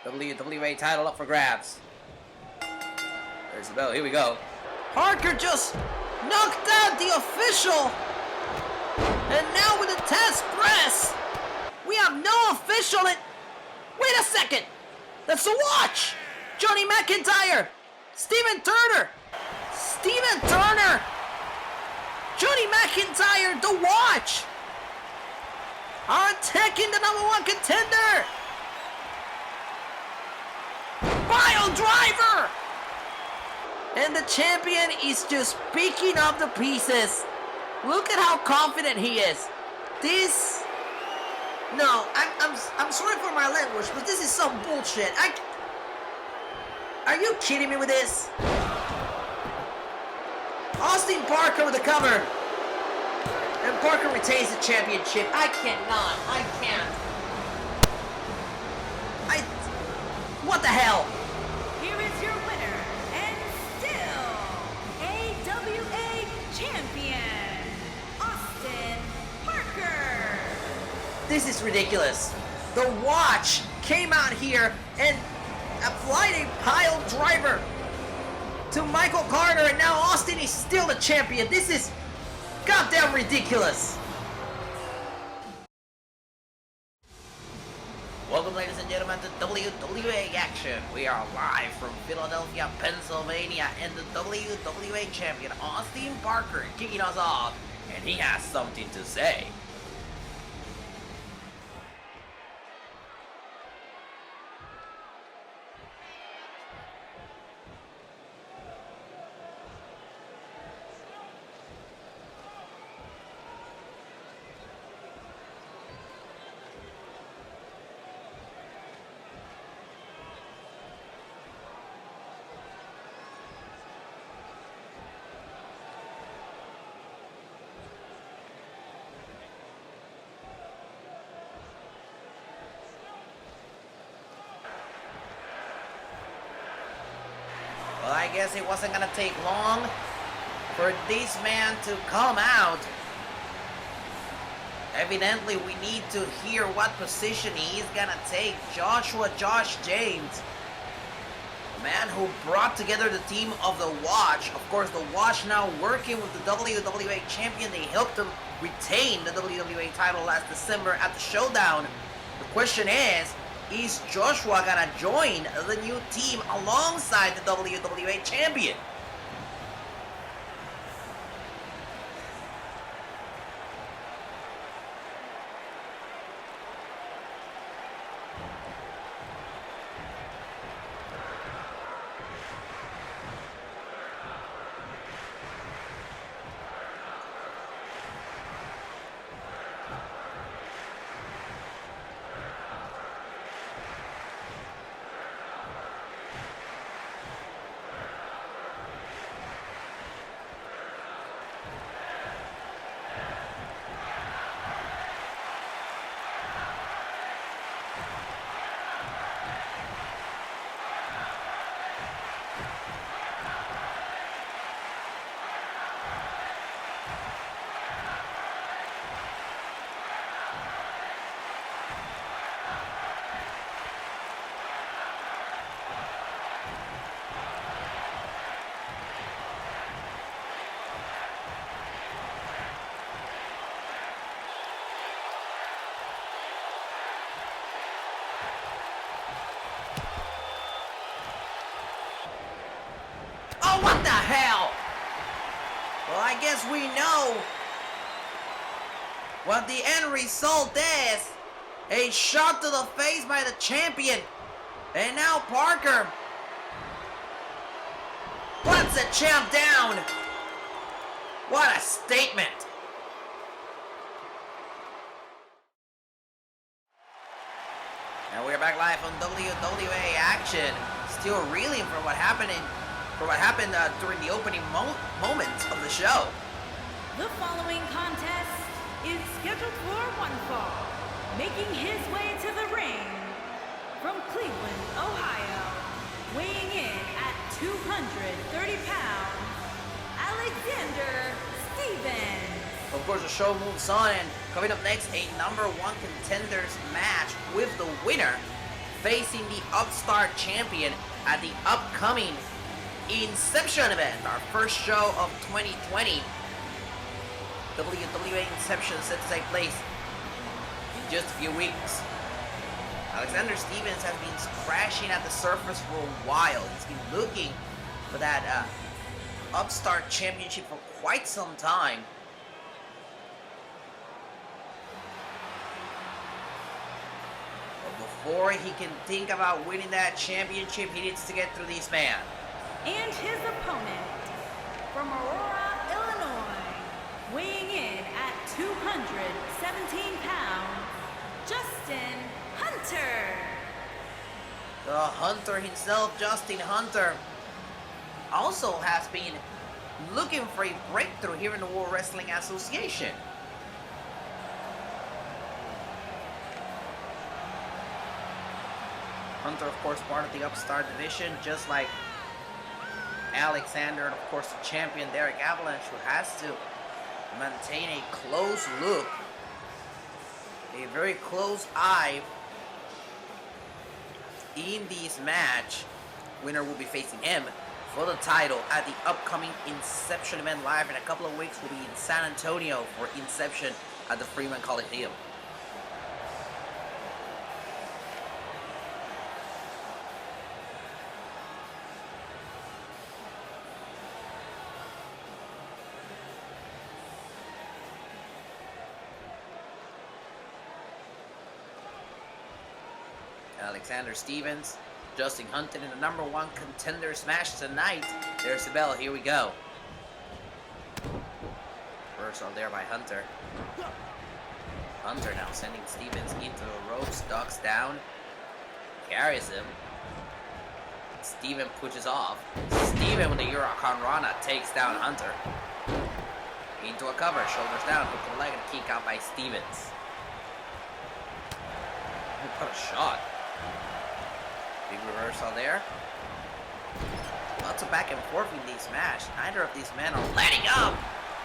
WWA title up for grabs. There's the bell. Here we go. Parker just knocked out the official. And now with the test press, we have no official in... Wait a second. That's the watch. Johnny McIntyre. Steven Turner. Johnny McIntyre, the watch. Are attacking the number one contender. Pile driver. And the champion is just picking up the pieces. Look at how confident he is. This... No, I'm sorry for my language, but this is some bullshit. Are you kidding me with this? Austin Parker with the cover. And Parker retains the championship. I can't. What the hell? Here is your winner, and still AWA champion, Austin Parker. This is ridiculous. The watch came out here and applied a pile driver to Michael Carter, and now Austin is still the champion. This is goddamn ridiculous. Welcome, ladies and gentlemen, to WWA Action. We are live from Philadelphia, Pennsylvania, and the WWA champion, Austin Parker, kicking us off, and he has something to say. Well, I guess it wasn't gonna take long for this man to come out. Evidently, we need to hear what position he's gonna take. Josh James, the man who brought together the team of the Watch. Of course, the Watch now working with the WWA champion. They helped him retain the WWA title last December at the Showdown. The question is Joshua gonna join the new team alongside the WWA champion? Oh, what the hell? Well, I guess we know what the end result is. A shot to the face by the champion. And now Parker puts the champ down. What a statement. And we're back live on WWA Action. Still reeling from what happened during the opening moments of the show. The following contest is scheduled for one fall. Making his way to the ring from Cleveland, Ohio, weighing in at 230 pounds, Alexander Stevens. Of course, the show moves on, and coming up next, a number one contenders match with the winner facing the Upstart champion at the upcoming Inception event, our first show of 2020. WWA Inception set to take place in just a few weeks. Alexander Stevens has been scratching at the surface for a while. He's been looking for that Upstart championship for quite some time. But before he can think about winning that championship, he needs to get through this man. And his opponent, from Aurora, Illinois, weighing in at 217 pounds, Justin Hunter. The Hunter himself, Justin Hunter, also has been looking for a breakthrough here in the World Wrestling Association. Hunter, of course, part of the Upstart division, just like Alexander, and of course the champion Derek Avalanche, who has to maintain a close look, a very close eye in this match. Winner will be facing him for the title at the upcoming Inception event live in a couple of weeks. Will be in San Antonio for Inception at the Freeman Coliseum. Alexander Stevens, Justin Hunter in the number one contenders match tonight. There's the bell, here we go. Reversal there by Hunter. Hunter now sending Stevens into the ropes, ducks down, carries him. Steven pushes off. Steven with the Huracan Rana takes down Hunter. Into a cover, shoulders down, hook to the leg, and a kick out by Stevens. What a shot. Big reversal there. Lots of back and forth in this match. Neither of these men are letting up.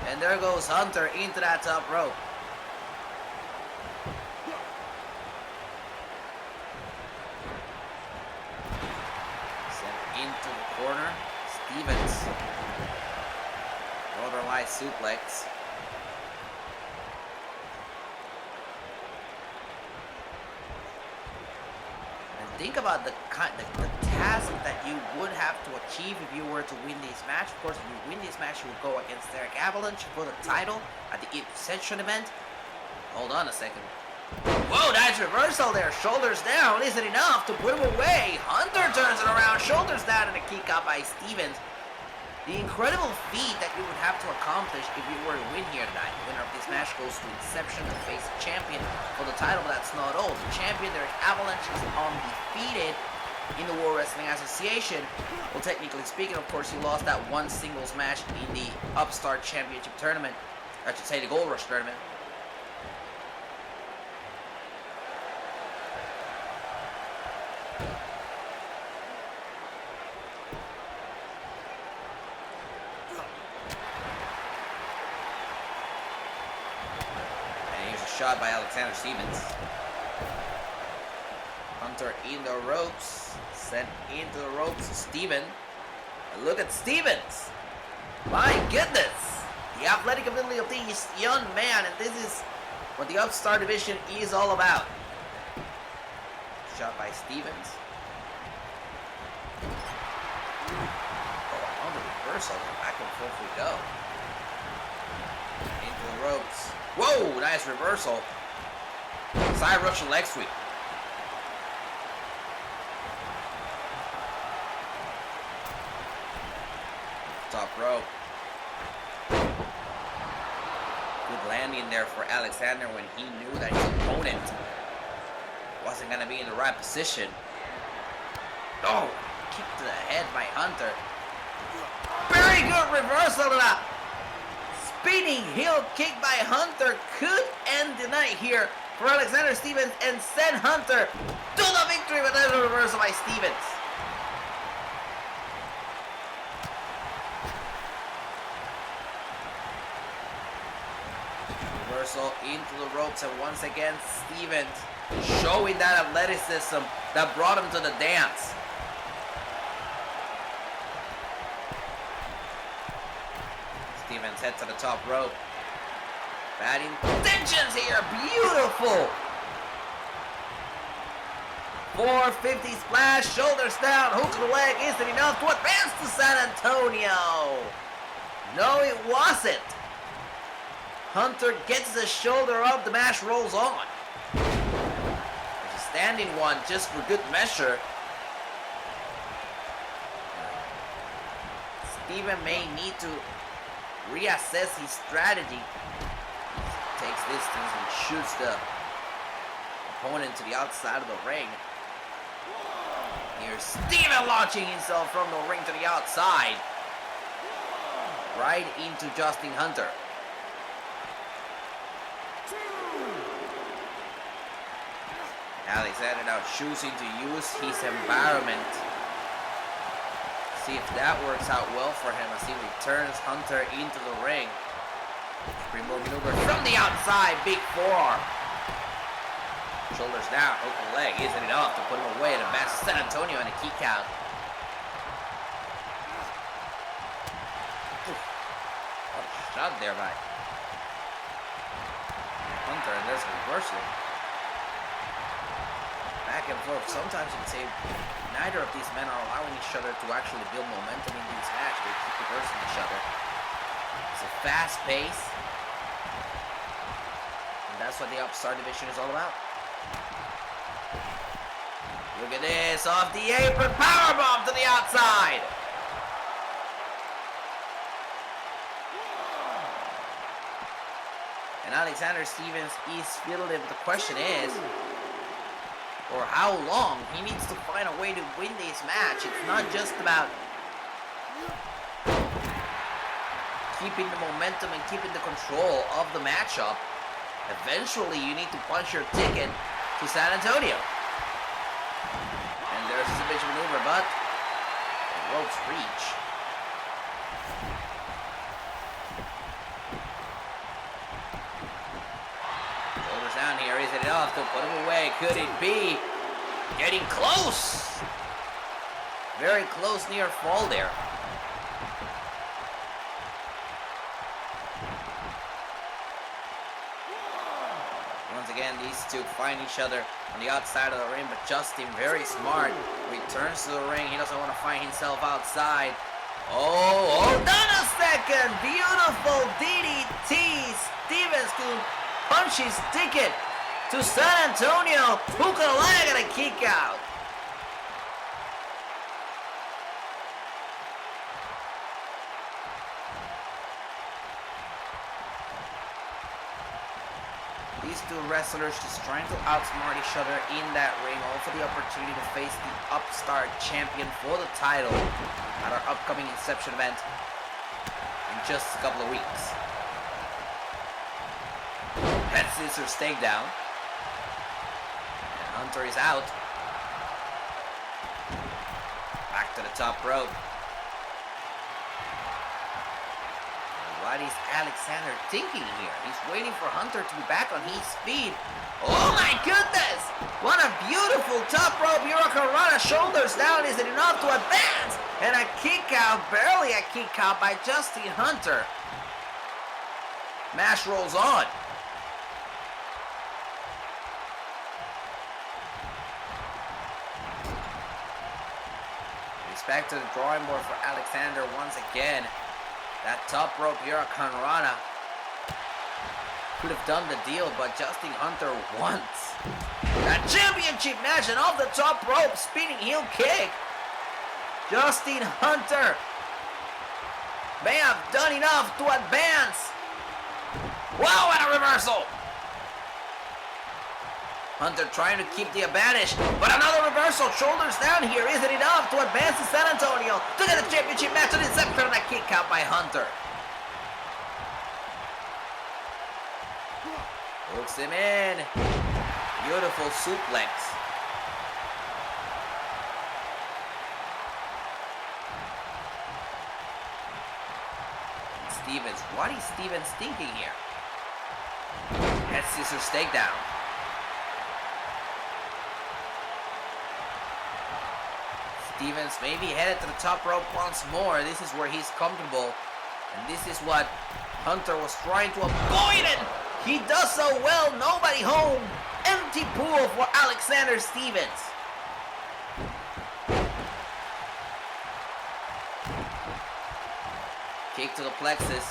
And there goes Hunter into that top rope. Sent into the corner. Stevens. Northern Light suplex. Think about the task that you would have to achieve if you were to win this match. Of course, if you win this match, you will go against Derek Avalanche for the title at the Inception event. Hold on a second. Whoa, nice reversal there. Shoulders down isn't enough to put him away. Hunter turns it around, shoulders down, and a kick out by Stevens. The incredible feat that you would have to accomplish if you were to win here tonight. The winner of this match goes to Inception to face the champion for the title, but that's not all. The champion, Derek Avalanche, is undefeated in the World Wrestling Association. Well, technically speaking, of course, he lost that one singles match in the Upstart Championship tournament. I should say the Gold Rush tournament. Shot by Alexander Stevens. Hunter in the ropes. Sent into the ropes to Steven. And look at Stevens. My goodness. The athletic ability of this young man. And this is what the Upstart division is all about. Shot by Stevens. Oh, on the reversal. Back and forth we go. Into the ropes. Whoa, nice reversal. Side Russian leg sweep. Top rope. Good landing there for Alexander when he knew that his opponent wasn't going to be in the right position. Oh, kick to the head by Hunter. Very good reversal to that. Spinning heel kick by Hunter could end the night here for Alexander Stevens and send Hunter to the victory, but there's a reversal by Stevens. Reversal into the ropes, and once again Stevens showing that athleticism that brought him to the dance. Stevens head to the top rope. Bad intentions here. Beautiful. 450 splash, shoulders down, hook to the leg. Isn't enough to advance to San Antonio. No, it wasn't. Hunter gets the shoulder up. The match rolls on. There's a standing one just for good measure. Steven may need to reassess his strategy. Takes distance and shoots the opponent to the outside of the ring. Here's Steven launching himself from the ring to the outside. Right into Justin Hunter. Alexander now choosing to use his environment. See if that works out well for him as he returns Hunter into the ring. Springboard maneuver from the outside, big forearm. Shoulders down, hook the leg, isn't enough to put him away and advance to San Antonio in a kick out. What a shot there by Hunter, and there's a reversal. Back and forth. Sometimes you can say neither of these men are allowing each other to actually build momentum in these matches. They keep reversing each other. It's a fast pace. And that's what the Upstart division is all about. Look at this, off the apron, powerbomb to the outside. And Alexander Stevens is fielded. The question is, or how long he needs to find a way to win this match. It's not just about keeping the momentum and keeping the control of the matchup. Eventually, you need to punch your ticket to San Antonio. And there's a submission maneuver, but the ropes reach. Shoulders down here. Is it enough to put him away? Could it be? Getting close. Very close, near fall there. Once again, these two find each other on the outside of the ring, but Justin, very smart, returns to the ring. He doesn't want to find himself outside. Oh, hold on a second. Beautiful DDT. Stevens to punch his ticket to San Antonio. Hook of the leg and a kick out. These two wrestlers just trying to outsmart each other in that ring. All for the opportunity to face the Upstart champion for the title at our upcoming Inception event in just a couple of weeks. Head scissors takedown. And Hunter is out. Back to the top rope. What is Alexander thinking here? He's waiting for Hunter to be back on his feet. Oh my goodness! What a beautiful top rope Hurricanrana, shoulders down. Is it enough to advance? And a kick out, barely a kick out by Justin Hunter. Match rolls on. He's back to the drawing board for Alexander once again. That top rope Hurricanrana could have done the deal, but Justin Hunter once. That championship match and off the top rope, spinning heel kick. Justin Hunter may have done enough to advance. Wow, what a reversal! Hunter trying to keep the advantage, but another reversal, shoulders down here. Is it enough to advance to San Antonio to get a championship match on Inception, and a kick out by Hunter. Hooks him in. Beautiful suplex. And Stevens, what is Stevens thinking here? Head scissors takedown. Stevens maybe headed to the top rope once more. This is where he's comfortable. And this is what Hunter was trying to avoid, and he does so well. Nobody home. Empty pool for Alexander Stevens. Kick to the plexus.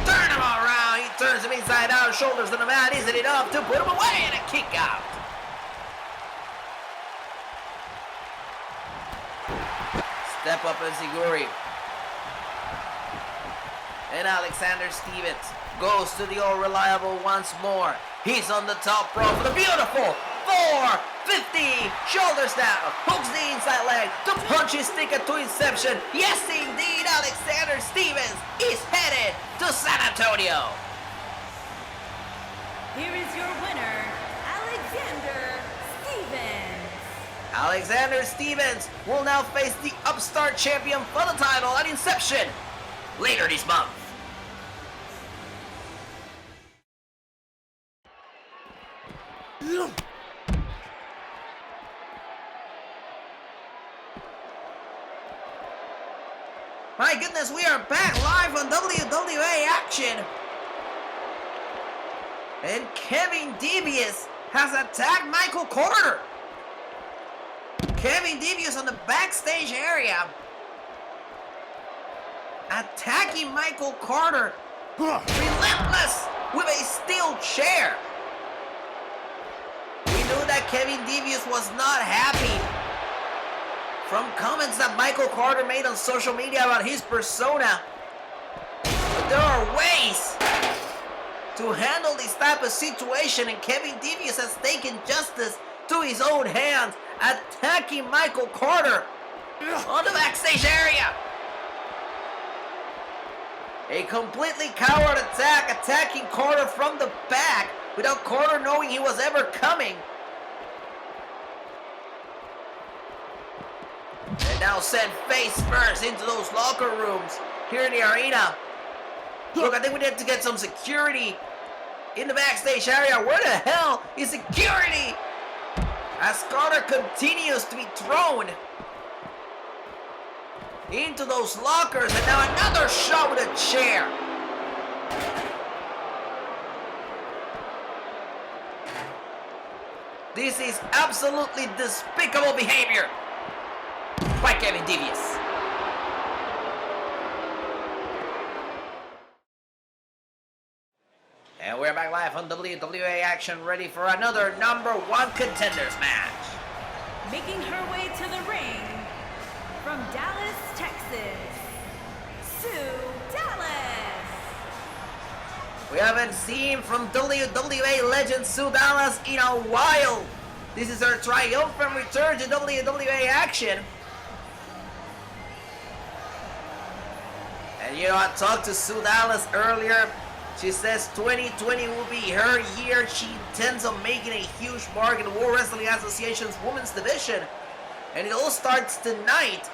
Turn him around. He turns him inside out. Shoulders to the mat. Isn't enough to put him away, and a kick out. Step up Enziguri. And Alexander Stevens goes to the all-reliable once more. He's on the top rope for the beautiful 450. Shoulders down. Hooks the inside leg. The punch his ticket to Inception. Yes, indeed, Alexander Stevens is headed to San Antonio. Here is your winner, Alexander Stevens. Alexander Stevens will now face the Upstart champion for the title at Inception later this month. My goodness, we are back live on WWA Action. And Kevin Devious has attacked Michael Carter. Kevin Devious on the backstage area, attacking Michael Carter. Relentless with a steel chair. We knew that Kevin Devious was not happy from comments that Michael Carter made on social media about his persona. But there are ways to handle this type of situation, and Kevin Devious has taken justice to his own hands, attacking Michael Carter on the backstage area. A completely coward attack, attacking Carter from the back without Carter knowing he was ever coming. And now sent face first into those locker rooms here in the arena. Look, I think we need to get some security in the backstage area. Where the hell is security? As Carter continues to be thrown into those lockers, and now another shot with a chair. This is absolutely despicable behavior by Kevin Devious. And we're back live on WWA Action, ready for another Number One Contenders match. Making her way to the ring from Dallas, Texas, Sue Dallas. We haven't seen from WWA legend Sue Dallas in a while. This is her triumphant return to WWA Action. And you know, I talked to Sue Dallas earlier. She says 2020 will be her year. She intends on making a huge mark in the World Wrestling Association's women's division. And it all starts tonight.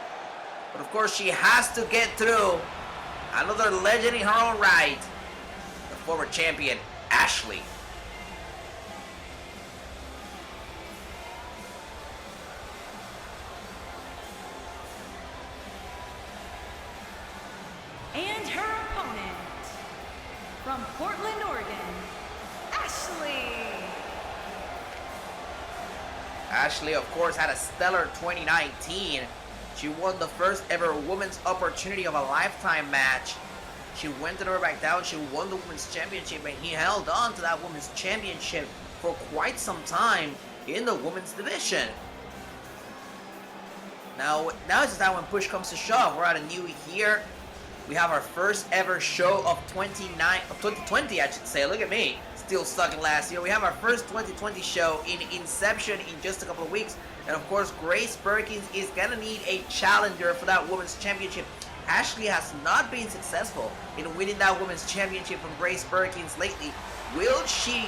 But of course, she has to get through another legend in her own right, the former champion, Ashley. And her opponent, from Portland, Oregon, Ashley. Ashley, of course, had a stellar 2019. She won the first ever women's opportunity of a lifetime match. She went to never back down. She won the women's championship, and he held on to that women's championship for quite some time in the women's division. Now it's the time when push comes to shove. We're at a new year. We have our first ever show of 2020, I should say. Look at me, still stuck in last year. We have our first 2020 show in Inception in just a couple of weeks. And of course, Grace Perkins is gonna need a challenger for that women's championship. Ashley has not been successful in winning that women's championship from Grace Perkins lately. Will she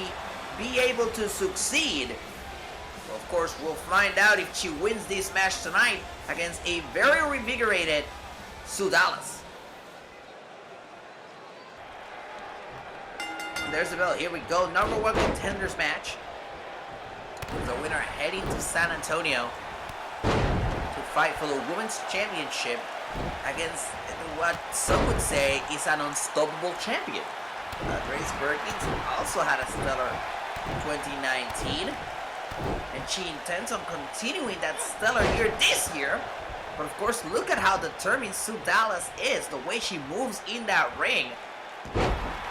be able to succeed? Well, of course, we'll find out if she wins this match tonight against a very revigorated Sue Dallas. There's the bell. Here we go. Number One Contenders match. The winner heading to San Antonio to fight for the Women's Championship against what some would say is an unstoppable champion. Grace Perkins also had a stellar 2019, and she intends on continuing that stellar year this year. But of course, look at how determined Sue Dallas is, the way she moves in that ring.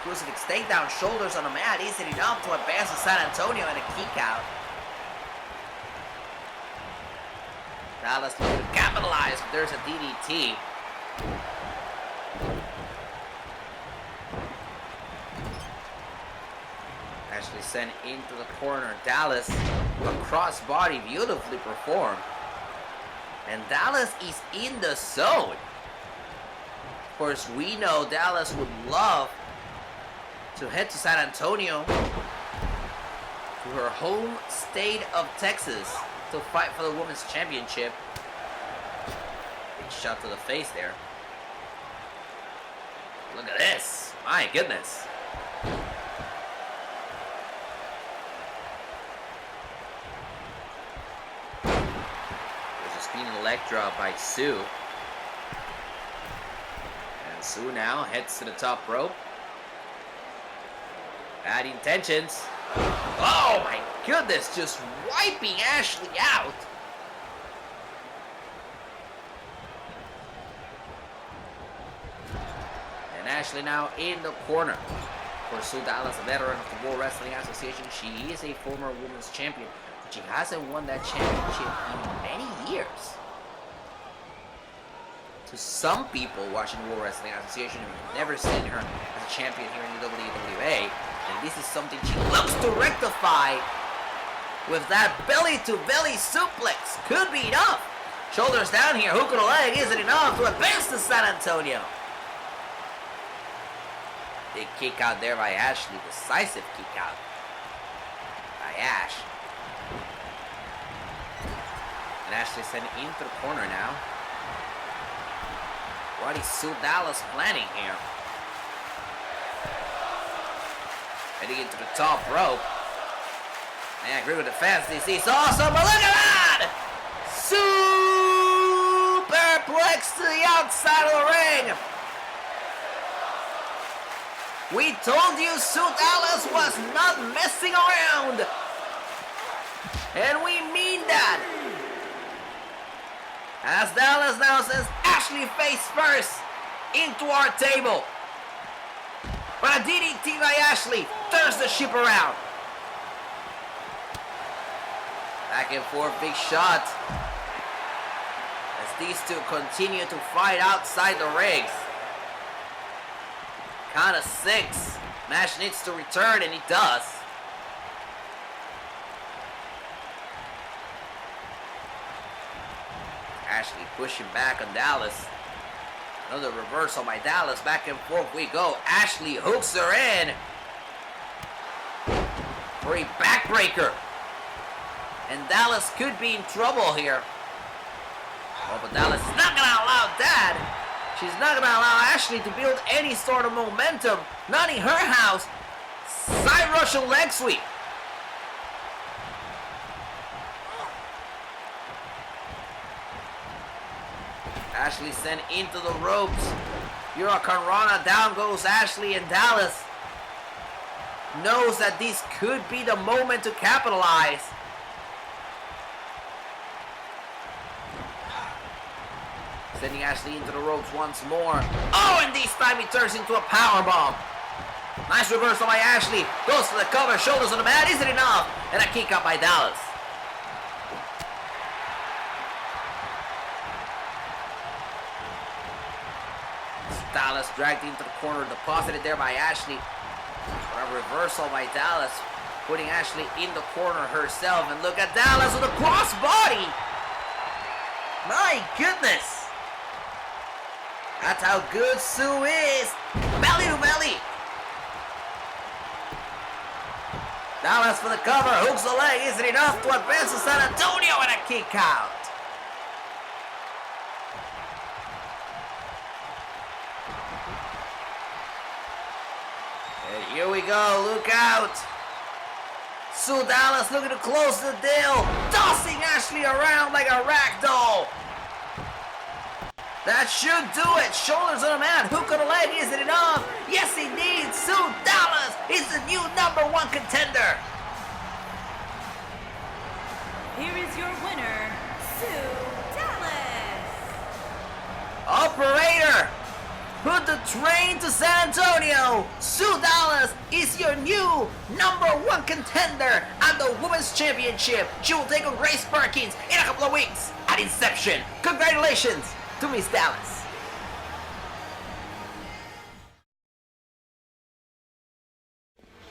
Crucifix takedown, shoulders on the mat, isn't enough to advance to San Antonio and a kick out. Dallas looking to capitalize, but there's a DDT. Ashley sent into the corner. Dallas, a crossbody, beautifully performed. And Dallas is in the zone. Of course, we know Dallas would love to head to San Antonio, to her home state of Texas, to fight for the Women's Championship. Big shot to the face there. Look at this. My goodness. There's a spinning leg drop by Sue. And Sue now heads to the top rope. Bad intentions. Oh my goodness, just wiping Ashley out. And Ashley now in the corner. For Sue Dallas, a veteran of the World Wrestling Association, she is a former women's champion, but she hasn't won that championship in many years. To some people watching the World Wrestling Association who have never seen her as a champion here in the WWA, and this is something she looks to rectify with that belly-to-belly suplex. Could be enough. Shoulders down here, hook of the leg isn't enough to advance to San Antonio. Big kick out there by Ashley, decisive kick out by Ash. And Ashley sent into the corner now. What is Sue Dallas planning here? Heading into the top rope. I agree with the fans. This is awesome, but look at that! Superplex to the outside of the ring. We told you Sue Dallas was not messing around. And we mean that. As Dallas now says, Ashley face first into our table. But a DDT by Ashley turns the ship around. Back and forth, big shot. As these two continue to fight outside the rings. Count of 6. Nash needs to return, and he does. Ashley pushing back on Dallas. Another reversal by Dallas. Back and forth we go. Ashley hooks her in for a backbreaker. And Dallas could be in trouble here. Oh, but Dallas is not going to allow that. She's not going to allow Ashley to build any sort of momentum. Not in her house. Side Russian leg sweep. Ashley sent into the ropes. Hurricane Rana, down goes Ashley, and Dallas knows that this could be the moment to capitalize. Sending Ashley into the ropes once more. Oh, and this time he turns into a powerbomb. Nice reversal by Ashley. Goes to the cover, shoulders on the mat. Is it enough? And a kick out by Dallas. Dallas dragged into the corner, deposited there by Ashley. A reversal by Dallas, putting Ashley in the corner herself. And look at Dallas with a crossbody. My goodness. That's how good Sue is. Belly to belly. Dallas for the cover, hooks the leg. Isn't enough to advance to San Antonio, and a kick out. And here we go, look out. Sue Dallas looking to close the deal. Tossing Ashley around like a rag doll. That should do it. Shoulders on the mat. Hook on the leg. Is it enough? Yes, indeed. Sue Dallas is the new #1 contender. Here is your winner, Sue Dallas. Operator, put the train to San Antonio. Sue Dallas is your new #1 contender at the Women's Championship. She will take on Grace Perkins in a couple of weeks at Inception. Congratulations to Miss Dallas.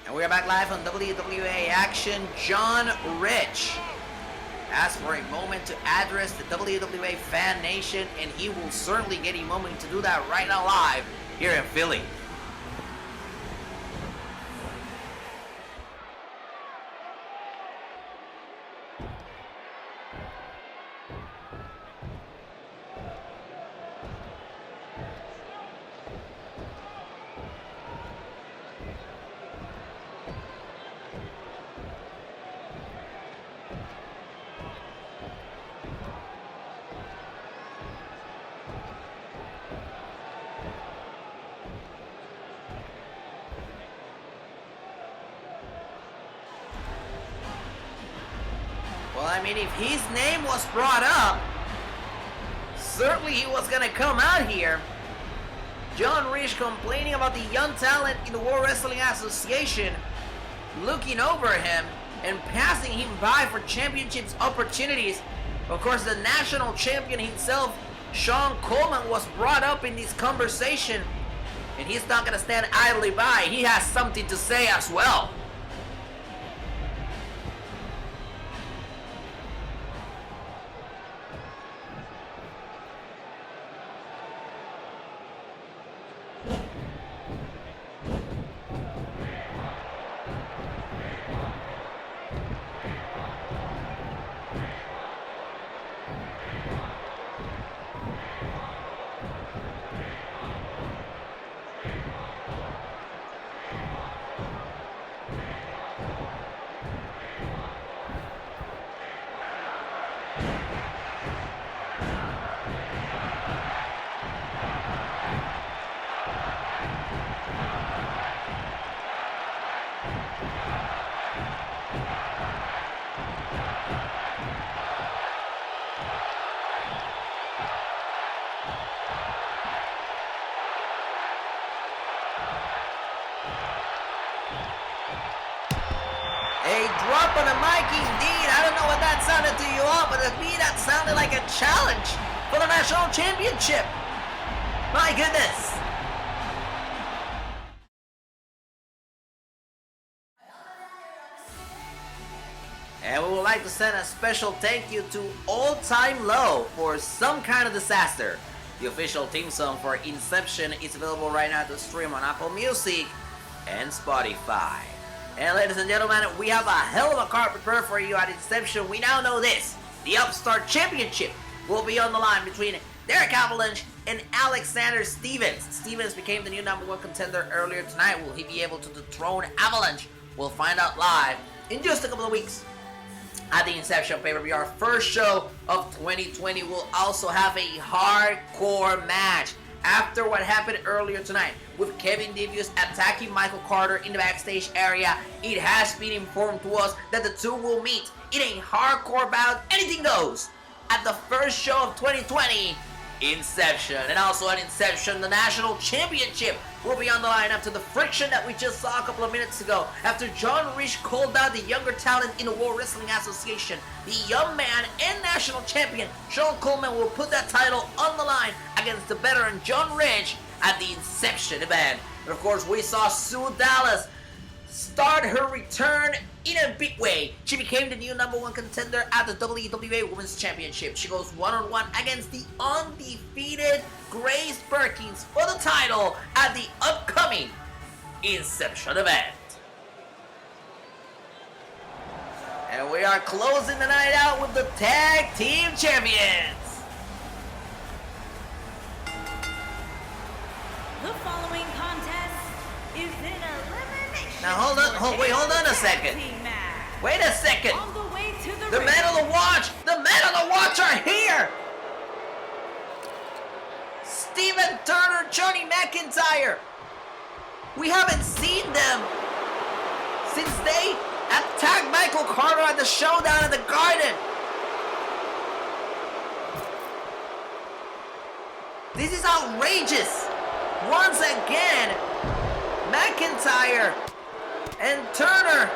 And we are back live on WWA Action. John Rich asked for a moment to address the WWA Fan Nation, and he will certainly get a moment to do that right now live here in Philly. Well, I mean, if his name was brought up, certainly he was gonna come out here. John Rich complaining about the young talent in the World Wrestling Association looking over him and passing him by for championships opportunities. Of course, the national champion himself, Sean Coleman, was brought up in this conversation, and he's not gonna stand idly by. He has something to say as well. A drop on the mic indeed. I don't know what that sounded to you all, but to me that sounded like a challenge for the national championship. My goodness. And we would like to send a special thank you to All Time Low for Some Kind of Disaster. The official theme song for Inception is available right now to stream on Apple Music and Spotify. And ladies and gentlemen, we have a hell of a card prepared for you at Inception. We now know this. The Upstart Championship will be on the line between Derek Avalanche and Alexander Stevens. Stevens became the new #1 contender earlier tonight. Will he be able to dethrone Avalanche? We'll find out live in just a couple of weeks at the Inception pay-per-view. Our first show of 2020 will also have a hardcore match. After what happened earlier tonight with Kevin Devious attacking Michael Carter in the backstage area, it has been informed to us that the two will meet in a hardcore bout. Anything goes at the first show of 2020, Inception. And also at Inception, the national championship will be on the line after the friction that we just saw a couple of minutes ago. After John Rich called out the younger talent in the World Wrestling Association, the young man and national champion Sean Coleman will put that title on the line against the veteran John Rich at the Inception event. And of course, we saw Sue Dallas start her return in a big way. She became the new #1 contender at the WWA Women's Championship. She goes one-on-one against the undefeated Grace Perkins for the title at the upcoming Inception event. And we are closing the night out with the Tag Team Champions. The following contest is an elimination. Now hold on a second. Wait a second. On the way to the The ring. men of the watch are here. Steven Turner, Johnny McIntyre. We haven't seen them since they attacked Michael Carter at the Showdown at the Garden. This is outrageous. Once again, McIntyre and Turner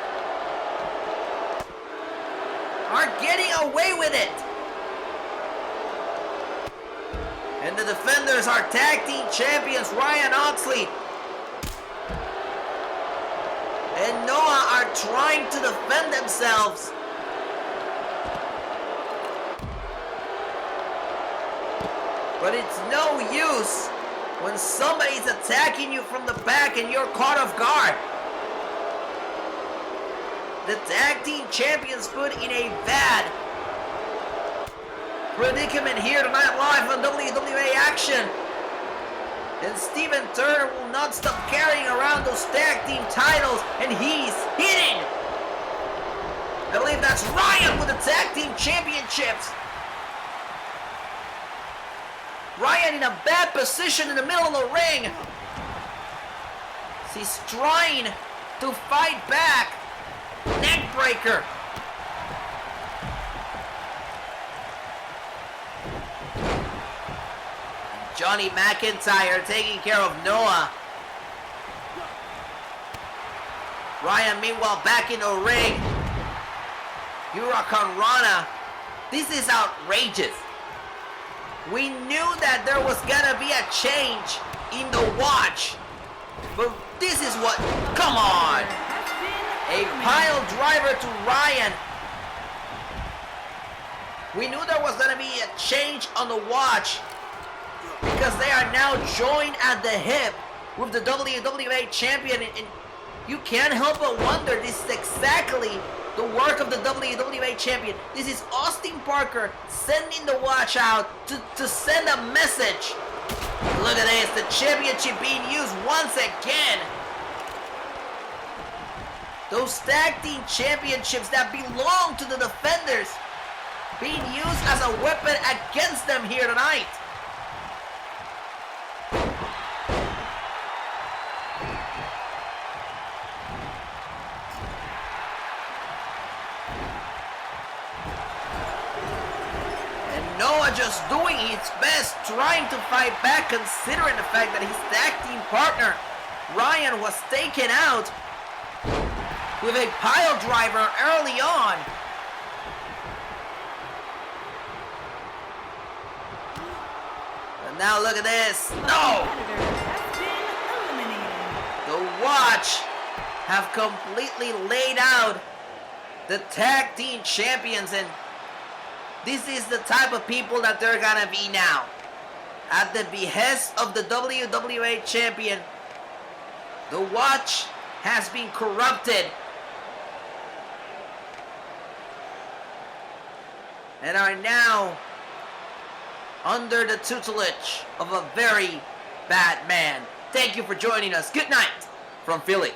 are getting away with it. And the defenders are tag team champions Ryan Oxley and Noah are trying to defend themselves. But it's no use when somebody's attacking you from the back and you're caught off guard. The tag team champions put in a bad predicament here tonight live on WWA Action. And Steven Turner will not stop carrying around those tag team titles, and he's hitting. I believe that's Ryan with the tag team championships. Ryan in a bad position in the middle of the ring. He's trying to fight back. Neck breaker. Johnny McIntyre taking care of Noah. Ryan meanwhile back in the ring. Huracan Rana. This is outrageous. We knew that there was gonna be a change in the watch. But this is what, come on. A pile driver to Ryan. We knew there was gonna be a change on the watch, because they are now joined at the hip with the WWA Champion, and you can't help but wonder, this is exactly the work of the WWA Champion. This is Austin Parker sending the watch out to send a message. Look at this, the championship being used once again. Those tag team championships that belong to the defenders being used as a weapon against them here tonight. Noah just doing his best, trying to fight back, considering the fact that his tag team partner, Ryan, was taken out with a pile driver early on. And now look at this. No! The watch have completely laid out the tag team champions, and this is the type of people that they're gonna be now. At the behest of the WWA Champion, the watch has been corrupted and are now under the tutelage of a very bad man. Thank you for joining us. Good night from Philly.